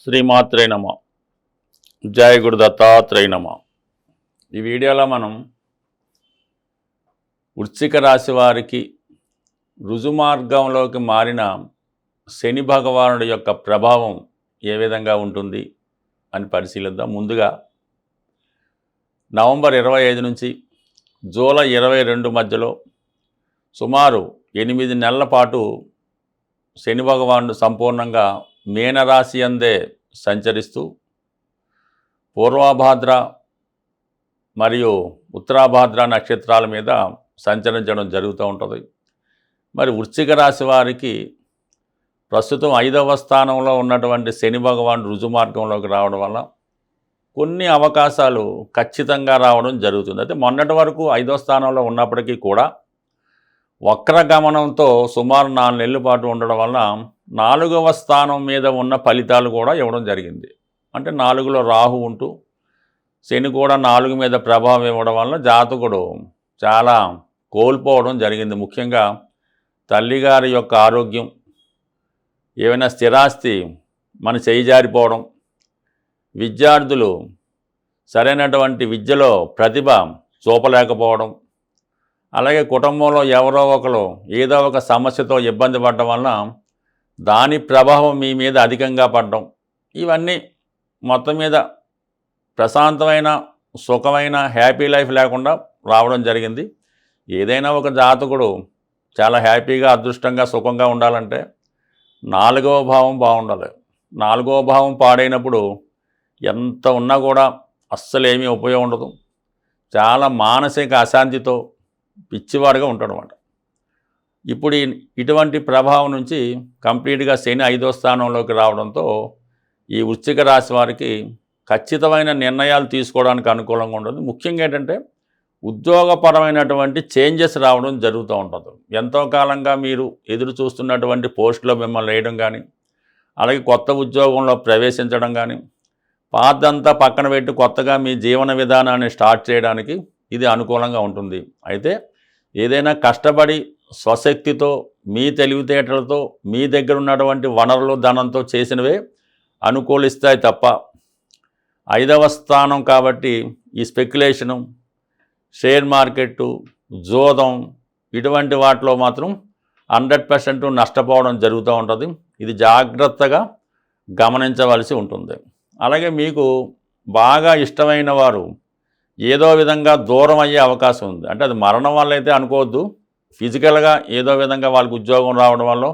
శ్రీమాత్రే నమ. జయ గురు దత్తాత్రేయ నమ. ఈ వీడియోలో మనం వృశ్చిక రాశి వారికి రుజుమార్గంలోకి మారిన శని భగవానుడి యొక్క ప్రభావం ఏ విధంగా ఉంటుంది అని పరిశీలిద్దాం. ముందుగా నవంబర్ 25 నుంచి జూలై 22 మధ్యలో సుమారు 8 నెలల పాటు శని భగవానుడు సంపూర్ణంగా మీనరాశి అందే సంచరిస్తూ పూర్వభాద్ర మరియు ఉత్తరాభాద్ర నక్షత్రాల మీద సంచరించడం జరుగుతూ ఉంటుంది. మరి వృశ్చిక రాశి వారికి ప్రస్తుతం 5వ స్థానంలో ఉన్నటువంటి శని భగవానుడు రుజుమార్గంలోకి రావడం వల్ల కొన్ని అవకాశాలు ఖచ్చితంగా రావడం జరుగుతుంది. అయితే మొన్నటి వరకు 5వ స్థానంలో ఉన్నప్పటికీ కూడా వక్రగమనంతో సుమారు 4 నెలల పాటు ఉండడం వల్ల 4వ స్థానం మీద ఉన్న ఫలితాలు కూడా ఇవ్వడం జరిగింది. అంటే 4లో రాహు ఉంటూ శని కూడా 4 మీద ప్రభావం ఇవ్వడం వల్ల జాతకుడు చాలా కోల్పోవడం జరిగింది. ముఖ్యంగా తల్లిగారి యొక్క ఆరోగ్యం, ఏమైనా స్థిరాస్తి మన చేయి జారిపోవడం, విద్యార్థులు సరైనటువంటి విద్యలో ప్రతిభ చూపలేకపోవడం, అలాగే కుటుంబంలో ఎవరో ఒకరు ఏదో ఒక సమస్యతో ఇబ్బంది పడడం వలన దాని ప్రభావం మీ మీద అధికంగా పడడం, ఇవన్నీ మొత్తం మీద ప్రశాంతమైన సుఖమైన హ్యాపీ లైఫ్ లేకుండా రావడం జరిగింది. ఏదైనా ఒక జాతకుడు చాలా హ్యాపీగా అదృష్టంగా సుఖంగా ఉండాలంటే 4వ భావం బాగుండాలి. 4వ భావం పాడైనప్పుడు ఎంత ఉన్నా కూడా అస్సలు ఏమీ ఉపయోగం ఉండదు. చాలా మానసిక అశాంతితో పిచ్చివాడుగా ఉంటాడు అన్నమాట. ఇప్పుడు ఇటువంటి ప్రభావం నుంచి కంప్లీట్గా శని 5వ స్థానంలోకి రావడంతో ఈ వృశ్చిక రాశి వారికి ఖచ్చితమైన నిర్ణయాలు తీసుకోవడానికి అనుకూలంగా ఉంటుంది. ముఖ్యంగా ఏంటంటే ఉద్యోగపరమైనటువంటి చేంజెస్ రావడం జరుగుతూ ఉంటుంది. ఎంతో కాలంగా మీరు ఎదురు చూస్తున్నటువంటి పోస్టులో మిమ్మల్ని వేయడం కానీ, అలాగే కొత్త ఉద్యోగంలో ప్రవేశించడం కానీ, పాతదంతా పక్కన పెట్టి కొత్తగా మీ జీవన విధానాన్ని స్టార్ట్ చేయడానికి ఇది అనుకూలంగా ఉంటుంది. అయితే ఏదైనా కష్టపడి స్వశక్తితో మీ తెలివితేటలతో మీ దగ్గర ఉన్నటువంటి వనరులు ధనంతో చేసినవే అనుకూలిస్తాయి తప్ప 5వ స్థానం కాబట్టి ఈ స్పెక్యులేషను, షేర్ మార్కెట్టు, జోదం ఇటువంటి వాటిలో మాత్రం 100% నష్టపోవడం జరుగుతూ ఉంటుంది. ఇది జాగ్రత్తగా గమనించవలసి ఉంటుంది. అలాగే మీకు బాగా ఇష్టమైన వారు ఏదో విధంగా దూరం అయ్యే అవకాశం ఉంది. అంటే అది మరణం వల్ల అయితే అనుకోవద్దు, ఫిజికల్గా ఏదో విధంగా వాళ్ళకి ఉద్యోగం రావడం వల్ల,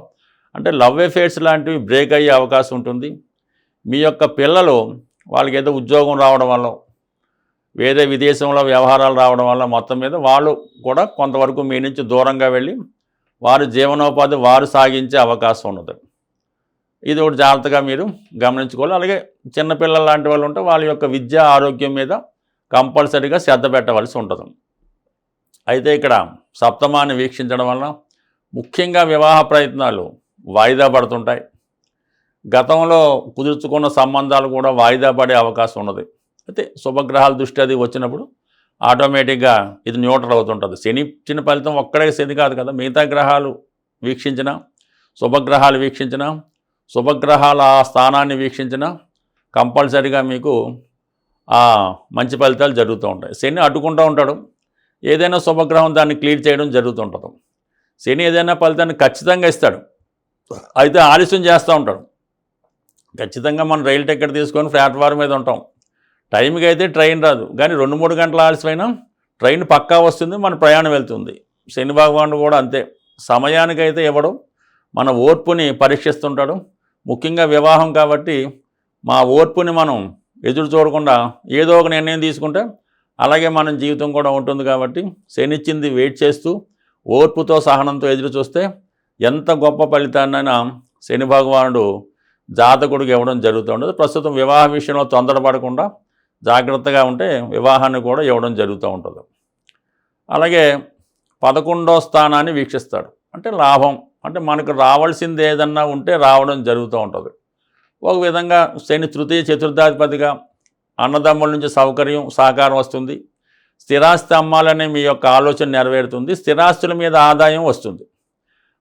అంటే లవ్ అఫేర్స్ లాంటివి బ్రేక్ అయ్యే అవకాశం ఉంటుంది. మీ యొక్క పిల్లలు వాళ్ళకి ఏదో ఉద్యోగం రావడం వల్ల, వేరే విదేశంలో వ్యవహారాలు రావడం వల్ల మొత్తం మీద వాళ్ళు కూడా కొంతవరకు మీ నుంచి దూరంగా వెళ్ళి వారి జీవనోపాధి వారు సాగించే అవకాశం ఉన్నది. ఇది ఒకటి జాగ్రత్తగా మీరు గమనించుకోవాలి. అలాగే చిన్నపిల్లలు లాంటి వాళ్ళు ఉంటే వాళ్ళ యొక్క విద్య ఆరోగ్యం మీద కంపల్సరీగా శ్రద్ధ పెట్టవలసి ఉంటుంది. అయితే ఇక్కడ సప్తమాన్ని వీక్షించడం వలన ముఖ్యంగా వివాహ ప్రయత్నాలు వాయిదా పడుతుంటాయి. గతంలో కుదుర్చుకున్న సంబంధాలు కూడా వాయిదా పడే అవకాశం ఉన్నది. అయితే శుభగ్రహాల దృష్టి అది వచ్చినప్పుడు ఆటోమేటిక్గా ఇది న్యూట్రల్ అవుతుంటుంది. శని ఇచ్చిన ఫలితం ఒక్కడే శని కాదు కదా, మిగతా గ్రహాలు వీక్షించిన, శుభగ్రహాలు వీక్షించిన, శుభగ్రహాల ఆ స్థానాన్ని వీక్షించిన కంపల్సరీగా మీకు మంచి ఫలితాలు జరుగుతూ ఉంటాయి. శని అడ్డుకుంటూ ఉంటాడు, ఏదైనా శుభగ్రహం దాన్ని క్లియర్ చేయడం జరుగుతుంటుంది. శని ఏదైనా ఫలితాన్ని ఖచ్చితంగా ఇస్తాడు, అయితే ఆలస్యం చేస్తూ ఉంటాడు. ఖచ్చితంగా మనం రైలు టికెట్ తీసుకొని ప్లాట్ఫామ్ మీద ఉంటాం, టైంకి అయితే ట్రైన్ రాదు, కానీ 2-3 గంటల ఆలస్యమైనా ట్రైన్ పక్కా వస్తుంది, మన ప్రయాణం వెళ్తుంది. శని భగవానుడు కూడా అంతే, సమయానికైతే ఇవ్వడం, మన ఓర్పుని పరీక్షిస్తుంటాడు. ముఖ్యంగా వివాహం కాబట్టి మా ఓర్పుని మనం ఎదురు చూడకుండా ఏదో ఒక నిర్ణయం తీసుకుంటే అలాగే మన జీవితం కూడా ఉంటుంది. కాబట్టి శనిచ్చింది వెయిట్ చేస్తూ ఓర్పుతో సహనంతో ఎదురు చూస్తే ఎంత గొప్ప ఫలితాన్నైనా శని భగవానుడు జాతకుడికి ఇవ్వడం జరుగుతూ ఉంటుంది. ప్రస్తుతం వివాహ విషయంలో తొందరపడకుండా జాగ్రత్తగా ఉంటే వివాహాన్ని కూడా ఇవ్వడం జరుగుతూ ఉంటుంది. అలాగే 11వ స్థానాన్ని వీక్షిస్తాడు, అంటే లాభం, అంటే మనకు రావాల్సింది ఏదన్నా ఉంటే రావడం జరుగుతూ ఉంటుంది. ఒక విధంగా శని తృతీయ చతుర్థాధిపతిగా అన్నదమ్ముల నుంచి సౌకర్యం సహకారం వస్తుంది. స్థిరాస్తి అమ్మాలనే మీ యొక్క ఆలోచన నెరవేరుతుంది. స్థిరాస్తుల మీద ఆదాయం వస్తుంది.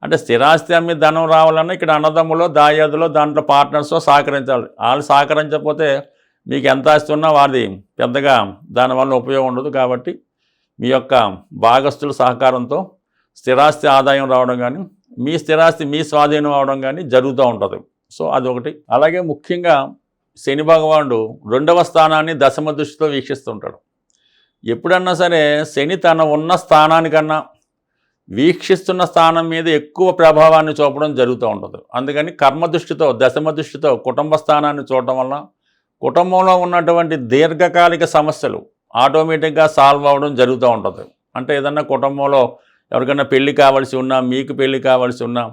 అంటే స్థిరాస్తి అమ్మి ధనం రావాలన్నా ఇక్కడ అన్నదమ్ములో దాయాదులో దాంట్లో పార్ట్నర్స్తో సహకరించాలి. వాళ్ళు సహకరించకపోతే మీకు ఎంత ఆస్తి ఉన్నా వారిది పెద్దగా దానివల్ల ఉపయోగం ఉండదు. కాబట్టి మీ యొక్క భాగస్తుల సహకారంతో స్థిరాస్తి ఆదాయం రావడం కానీ మీ స్థిరాస్తి మీ స్వాధీనం అవడం కానీ జరుగుతూ ఉంటుంది. సో అదొకటి. అలాగే ముఖ్యంగా శని భగవానుడు 2వ స్థానాన్ని దశమ దృష్టితో వీక్షిస్తుంటాడు. ఎప్పుడన్నా సరే శని తన ఉన్న స్థానానికన్నా వీక్షిస్తున్న స్థానం మీద ఎక్కువ ప్రభావాన్ని చూపడం జరుగుతూ ఉంటుంది. అందుకని కర్మ దృష్టితో దశమ దృష్టితో కుటుంబ స్థానాన్ని చూడటం వల్ల కుటుంబంలో ఉన్నటువంటి దీర్ఘకాలిక సమస్యలు ఆటోమేటిక్గా సాల్వ్ అవ్వడం జరుగుతూ ఉంటుంది. అంటే ఏదన్నా కుటుంబంలో ఎవరికైనా పెళ్లి కావాల్సి ఉన్నా, మీకు పెళ్లి కావాల్సి ఉన్నా,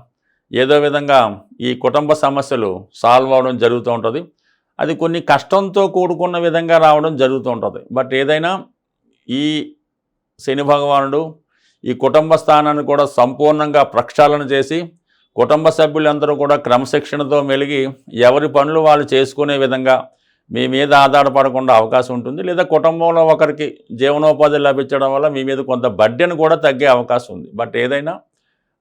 ఏదో విధంగా ఈ కుటుంబ సమస్యలు సాల్వ్ అవ్వడం జరుగుతూ ఉంటుంది. అది కొన్ని కష్టంతో కూడుకున్న విధంగా రావడం జరుగుతూ ఉంటుంది. బట్ ఏదైనా ఈ శని భగవానుడు ఈ కుటుంబ స్థానాన్ని కూడా సంపూర్ణంగా ప్రక్షాళన చేసి కుటుంబ సభ్యులందరూ కూడా క్రమశిక్షణతో మెలిగి ఎవరి పనులు వాళ్ళు చేసుకునే విధంగా మీ మీద ఆధారపడకుండా అవకాశం ఉంటుంది. లేదా కుటుంబంలో ఒకరికి జీవనోపాధి లభించడం వల్ల మీ మీద కొంత బడ్డెను కూడా తగ్గే అవకాశం ఉంది. బట్ ఏదైనా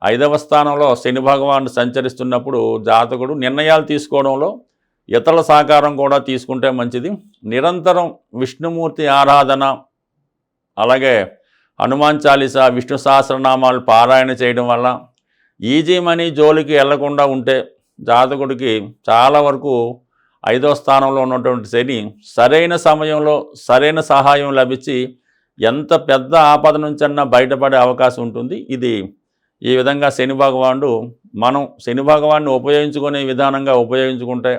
5వ స్థానంలో శని భగవానుడు సంచరిస్తున్నప్పుడు జాతకుడు నిర్ణయాలు తీసుకోవడంలో ఇతరుల సహకారం కూడా తీసుకుంటే మంచిది. నిరంతరం విష్ణుమూర్తి ఆరాధన, అలాగే హనుమాన్ చాలీసా, విష్ణు సహస్రనామాలు పారాయణ చేయడం వల్ల ఈజీ మనీ జోలికి వెళ్లకుండా ఉంటే జాతకుడికి చాలా వరకు 5వ స్థానంలో ఉన్నటువంటి శని సరైన సమయంలో సరైన సహాయం లభించి ఎంత పెద్ద ఆపద నుంచన్నా బయటపడే అవకాశం ఉంటుంది. ఇది ఈ విధంగా శని భగవానుడు మనం శని భగవాన్ని ఉపయోగించుకునే విధానంగా ఉపయోగించుకుంటే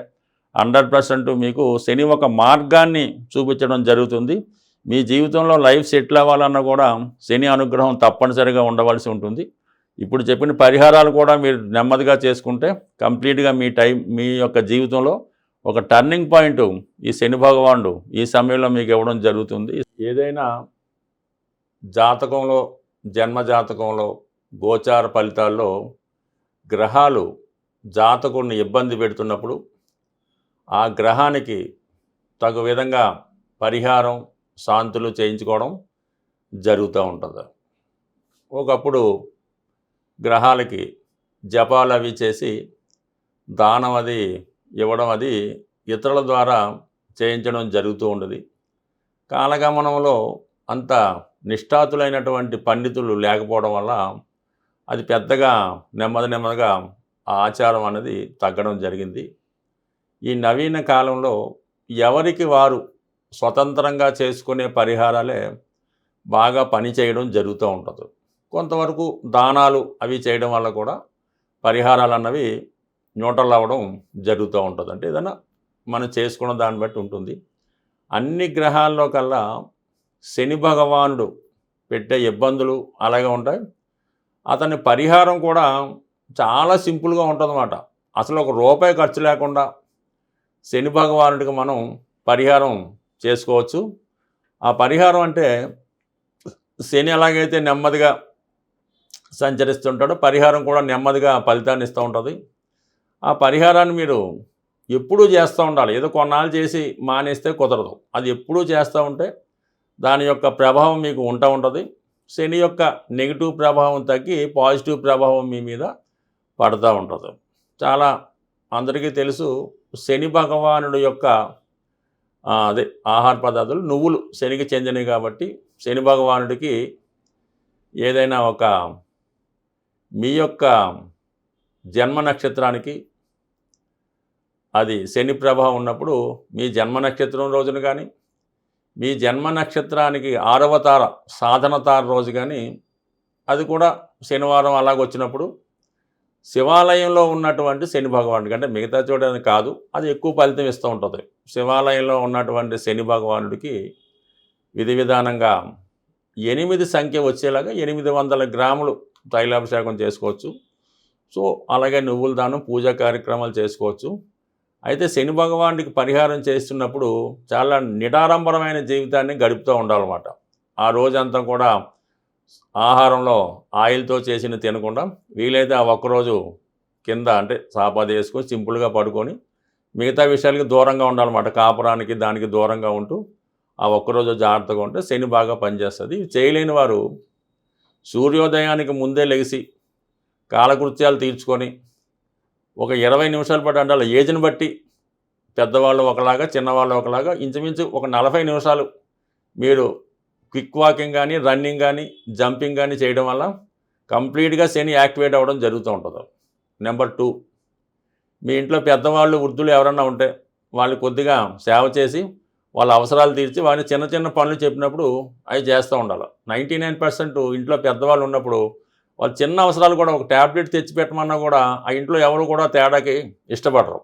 100% మీకు శని ఒక మార్గాన్ని చూపించడం జరుగుతుంది. మీ జీవితంలో లైఫ్ సెటిల్ అవ్వాలన్నా కూడా శని అనుగ్రహం తప్పనిసరిగా ఉండవలసి ఉంటుంది. ఇప్పుడు చెప్పిన పరిహారాలు కూడా మీరు నెమ్మదిగా చేసుకుంటే కంప్లీట్గా మీ యొక్క జీవితంలో ఒక టర్నింగ్ పాయింట్ ఈ శని భగవానుడు ఈ సమయంలో మీకు ఇవ్వడం జరుగుతుంది. ఏదైనా జాతకంలో జన్మ జాతకంలో గోచార ఫలితాల్లో గ్రహాలు జాతకుడిని ఇబ్బంది పెడుతున్నప్పుడు ఆ గ్రహానికి తగు విధంగా పరిహారం శాంతులు చేయించుకోవడం జరుగుతూ ఉంటుంది. ఒకప్పుడు గ్రహాలకి జపాలు అవి చేసి దానం అది ఇవ్వడం అది ఇతరుల ద్వారా చేయించడం జరుగుతూ ఉండేది. కాలగమనంలో అంత నిష్ఠాతులైనటువంటి పండితులు లేకపోవడం వల్ల అది పెద్దగా నెమ్మదిగా ఆ ఆచారం అనేది తగ్గడం జరిగింది. ఈ నవీన కాలంలో ఎవరికి వారు స్వతంత్రంగా చేసుకునే పరిహారాలే బాగా పనిచేయడం జరుగుతూ ఉంటుంది. కొంతవరకు దానాలు అవి చేయడం వల్ల కూడా పరిహారాలు అన్నవి న్యూట్రల్ అవ్వడం జరుగుతూ ఉంటుంది. అంటే ఏదైనా మనం చేసుకున్న దాన్ని బట్టి ఉంటుంది. అన్ని గ్రహాల్లో కల్లా శని భగవానుడు పెట్టే ఇబ్బందులు అలాగే ఉంటాయి. అతని పరిహారం కూడా చాలా సింపుల్గా ఉంటుందన్నమాట. అసలు ఒక రూపాయి ఖర్చు లేకుండా శని భగవానుడికి మనం పరిహారం చేసుకోవచ్చు. ఆ పరిహారం అంటే శని ఎలాగైతే నెమ్మదిగా సంచరిస్తుంటాడో పరిహారం కూడా నెమ్మదిగా ఫలితాన్ని ఇస్తూ ఉంటుంది. ఆ పరిహారాన్ని మీరు ఎప్పుడూ చేస్తూ ఉండాలి. ఏదో కొన్నాళ్ళు చేసి మానేస్తే కుదరదు. అది ఎప్పుడూ చేస్తూ ఉంటే దాని యొక్క ప్రభావం మీకు ఉంటుంది. శని యొక్క నెగిటివ్ ప్రభావం తగ్గి పాజిటివ్ ప్రభావం మీ మీద పడుతూ ఉంటుంది. చాలా అందరికీ తెలుసు శని భగవానుడు యొక్క ఆహార పదార్థాలు నువ్వులు శనికి చెందినవి. కాబట్టి శని భగవానుడికి ఏదైనా ఒక మీ యొక్క జన్మ నక్షత్రానికి అది శని ప్రభావం ఉన్నప్పుడు మీ జన్మ నక్షత్రం రోజున కానీ మీ జన్మ నక్షత్రానికి 6వ తార సాధన తార రోజు కానీ అది కూడా శనివారం అలాగొచ్చినప్పుడు శివాలయంలో ఉన్నటువంటి శని భగవానుడికి, అంటే మిగతా చూడడానికి కాదు, అది ఎక్కువ ఫలితం ఇస్తూ ఉంటుంది. శివాలయంలో ఉన్నటువంటి శని భగవానుడికి విధి విధానంగా 8 సంఖ్య వచ్చేలాగా 800 గ్రాములు తైలాభిషేకం చేసుకోవచ్చు. సో అలాగే నువ్వుల దానం పూజా కార్యక్రమాలు చేసుకోవచ్చు. అయితే శని భగవానుడికి పరిహారం చేస్తున్నప్పుడు చాలా నిడారంభరమైన జీవితాన్ని గడుపుతూ ఉండాలన్నమాట. ఆ రోజంతా కూడా ఆహారంలో ఆయిల్తో చేసిన తినకుండా వీలైతే ఆ ఒక్కరోజు కింద అంటే సాపాది వేసుకొని సింపుల్గా పడుకొని మిగతా విషయాలకి దూరంగా ఉండాలన్నమాట. కాపురానికి దానికి దూరంగా ఉంటూ ఆ ఒక్కరోజు జాగ్రత్తగా ఉంటే శని బాగా పనిచేస్తుంది. చేయలేని వారు సూర్యోదయానికి ముందే లెగిసి కాలకృత్యాలు తీర్చుకొని ఒక 20 నిమిషాల పాటు, అంటే వాళ్ళ ఏజ్ని బట్టి పెద్దవాళ్ళు ఒకలాగా, చిన్నవాళ్ళు ఒకలాగా, ఇంచుమించు ఒక 40 నిమిషాలు మీరు క్విక్ వాకింగ్ కానీ, రన్నింగ్ కానీ, జంపింగ్ కానీ చేయడం వల్ల కంప్లీట్గా శని యాక్టివేట్ అవ్వడం జరుగుతూ ఉంటుంది. నెంబర్ 2, మీ ఇంట్లో పెద్దవాళ్ళు, వృద్ధులు ఎవరన్నా ఉంటే వాళ్ళు కొద్దిగా సేవ చేసి వాళ్ళ అవసరాలు తీర్చి వారిని చిన్న చిన్న పనులు చెప్పినప్పుడు అవి చేస్తూ ఉండాలి. 99% ఇంట్లో పెద్దవాళ్ళు ఉన్నప్పుడు వాళ్ళు చిన్న అవసరాలు కూడా, ఒక ట్యాబ్లెట్ తెచ్చిపెట్టమన్నా కూడా ఆ ఇంట్లో ఎవరు కూడా తేడాకి ఇష్టపడరు.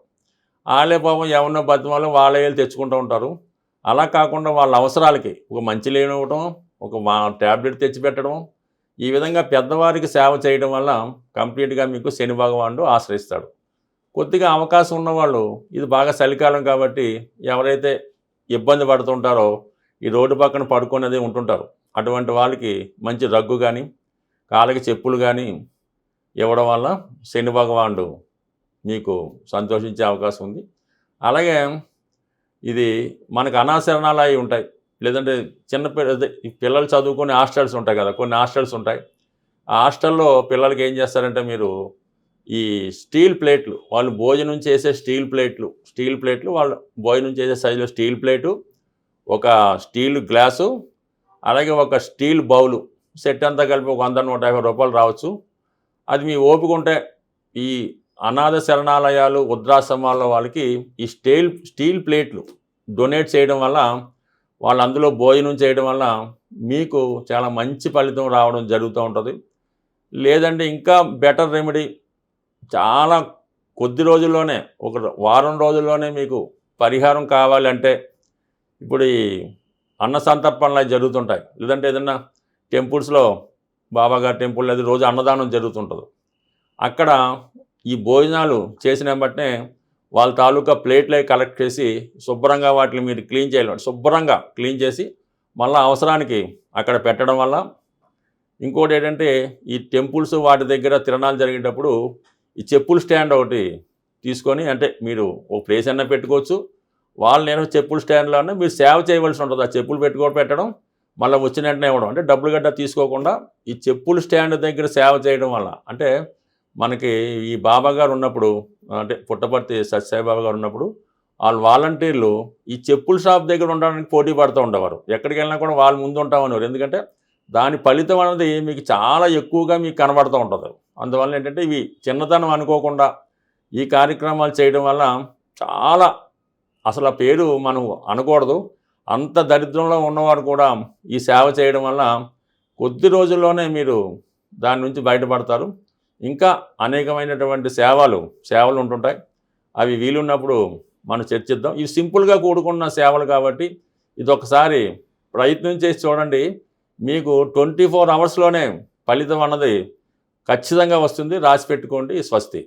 వాళ్ళే పాపం ఎవరినో బతిమాలు వాళ్ళే వెళ్ళి తెచ్చుకుంటూ ఉంటారు. అలా కాకుండా వాళ్ళ అవసరాలకి ఒక మంచి లేనివ్వటం, ఒక ట్యాబ్లెట్ తెచ్చిపెట్టడం, ఈ విధంగా పెద్దవారికి సేవ చేయడం వల్ల కంప్లీట్గా మీకు శని భగవానుడు ఆశ్రయిస్తాడు. కొద్దిగా అవకాశం ఉన్నవాళ్ళు, ఇది బాగా చలికాలం కాబట్టి ఎవరైతే ఇబ్బంది పడుతుంటారో ఈ రోడ్డు పక్కన పడుకునేది ఉంటుంటారు, అటువంటి వాళ్ళకి మంచి రగ్గు కానీ, కాళ్ళకి చెప్పులు కానీ ఇవ్వడం వల్ల శని భగవానుడు మీకు సంతోషించే అవకాశం ఉంది. అలాగే ఇది మనకు అనాశరణాలు అవి ఉంటాయి, లేదంటే పిల్లలు చదువుకునే హాస్టల్స్ ఉంటాయి కదా, కొన్ని హాస్టల్స్ ఉంటాయి. ఆ హాస్టల్లో పిల్లలకి ఏం చేస్తారంటే మీరు ఈ స్టీల్ ప్లేట్లు, వాళ్ళు భోజనం చేసే స్టీల్ ప్లేట్లు వాళ్ళు భోజనం చేసే సైజులో స్టీల్ ప్లేటు, ఒక స్టీల్ గ్లాసు, అలాగే ఒక స్టీల్ బౌలు సెట్ అంతా కలిపి ఒక 100-150 రూపాయలు రావచ్చు. అది మీ ఓపిక ఉంటే ఈ అనాథ శరణాలయాలు, వృద్ధాశ్రమాల వాళ్ళకి ఈ స్టీల్ ప్లేట్లు డొనేట్ చేయడం వల్ల, వాళ్ళు అందులో భోజనం చేయడం వల్ల మీకు చాలా మంచి ఫలితం రావడం జరుగుతూ ఉంటుంది. లేదంటే ఇంకా బెటర్ రెమెడీ, చాలా కొద్ది రోజుల్లోనే, ఒక వారం రోజుల్లోనే మీకు పరిహారం కావాలంటే, ఇప్పుడు ఈ అన్న సంతర్పణలు జరుగుతుంటాయి, లేదంటే ఏదన్నా టెంపుల్స్లో బాబాగారి టెంపుల్ అది రోజు అన్నదానం జరుగుతుంటుంది. అక్కడ ఈ భోజనాలు చేసిన బట్టే వాళ్ళ తాలూకా ప్లేట్లే కలెక్ట్ చేసి శుభ్రంగా వాటిని మీరు క్లీన్ చేయాలి. శుభ్రంగా క్లీన్ చేసి మళ్ళీ అవసరానికి అక్కడ పెట్టడం వల్ల, ఇంకోటి ఏంటంటే ఈ టెంపుల్స్ వాటి దగ్గర తిరణాలు జరిగేటప్పుడు ఈ చెప్పుల స్టాండ్ ఒకటి తీసుకొని, అంటే మీరు ఒక ప్లేస్ అయినా పెట్టుకోవచ్చు, వాళ్ళు నేను చెప్పుల స్టాండ్లోనే మీరు సేవ చేయవలసి ఉంటుంది. ఆ చెప్పులు పెట్టడం మళ్ళీ వచ్చిన వెంటనే ఇవ్వడం, అంటే డబ్బులు గట్రా తీసుకోకుండా ఈ చెప్పుల స్టాండ్ దగ్గర సేవ చేయడం వల్ల, అంటే మనకి ఈ బాబా గారు ఉన్నప్పుడు, అంటే పుట్టపర్తి సత్యసాయి బాబా గారు ఉన్నప్పుడు వాళ్ళు వాలంటీర్లు ఈ చెప్పుల షాప్ దగ్గర ఉండడానికి పోటీ పడుతూ ఉండేవారు. ఎక్కడికి వెళ్ళినా కూడా వాళ్ళు ముందు ఉంటామనేవారు. ఎందుకంటే దాని ఫలితం అనేది మీకు చాలా ఎక్కువగా మీకు కనబడుతూ ఉంటుంది. అందువల్ల ఏంటంటే ఇవి చిన్నతనం అనుకోకుండా ఈ కార్యక్రమాలు చేయడం వల్ల చాలా, అసలు ఆ పేరు మనం అనకూడదు, అంత దరిద్రంలో ఉన్నవారు కూడా ఈ సేవ చేయడం వల్ల కొద్ది రోజుల్లోనే మీరు దాని నుంచి బయటపడతారు. ఇంకా అనేకమైనటువంటి సేవలు ఉంటుంటాయి, అవి వీలున్నప్పుడు మనం చర్చిద్దాం. ఇవి సింపుల్గా కూడుకున్న సేవలు కాబట్టి ఇది ఒకసారి ప్రయత్నం చేసి చూడండి, మీకు 24 అవర్స్లోనే ఫలితం అన్నది ఖచ్చితంగా వస్తుంది. రాసి పెట్టుకోండి. స్వస్తి.